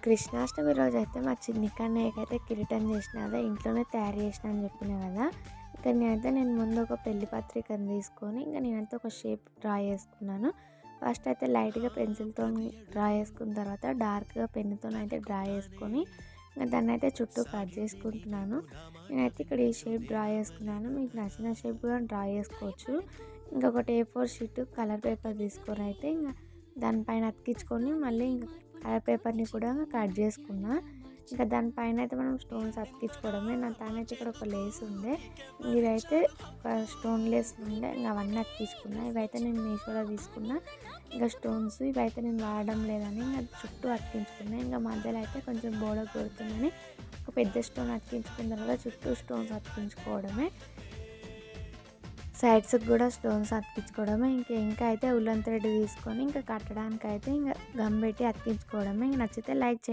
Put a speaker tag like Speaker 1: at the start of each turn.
Speaker 1: కృష్ణాష్టమి రోజైతే మా చిన్ని కన్నయ్యకైతే కిరీటం చేసిన కదా, ఇంట్లోనే తయారు చేసిన అని చెప్పిన కదా. నేను ముందు ఒక పెళ్లి పత్రికను తీసుకొని నేనైతే ఒక షేప్ డ్రా చేసుకున్నాను. ఫస్ట్ అయితే లైట్గా పెన్సిల్తో డ్రా చేసుకున్న తర్వాత డార్క్గా పెన్నుతో అయితే డ్రా చేసుకొని దాన్ని అయితే చుట్టూ కట్ చేసుకుంటున్నాను. నేనైతే ఇక్కడ ఈ షేప్ డ్రా చేసుకున్నాను. మీకు నచ్చిన షేప్ కూడా డ్రా చేసుకోవచ్చు. ఇంకొకటి A4 షీట్ కలర్ పేపర్ తీసుకొని అయితే దానిపైన అతికించుకొని మళ్ళీ కలర్ పేపర్ని కూడా కట్ చేసుకున్నా. దానిపైన అయితే మనం స్టోన్స్ అతికించుకోవడమే. నా తానైతే ఇక్కడ ఒక లేస్ ఉండే, ఇదైతే ఒక స్టోన్ లేస్ ఉండే, అవన్నీ అతికించుకున్నా. ఇవైతే నేను మీషోలో తీసుకున్నా. స్టోన్స్ ఇవైతే నేను వాడడం లేదని చుట్టూ అతికించుకున్నా. మధ్యలో అయితే కొంచెం బోర్డర్ కొడుతుందని ఒక పెద్ద స్టోన్ అతికించుకున్న తర్వాత చుట్టూ స్టోన్స్ అతికించుకోవడమే. సైడ్స్కి కూడా స్టోన్స్ అతికించుకోవడమే. ఇంకా అయితే ఉల్లన్ థ్రెడ్ తీసుకొని కట్టడానికి అయితే గమ్ పెట్టి అతికించుకోవడమే. నచ్చితే లైక్ చేయండి.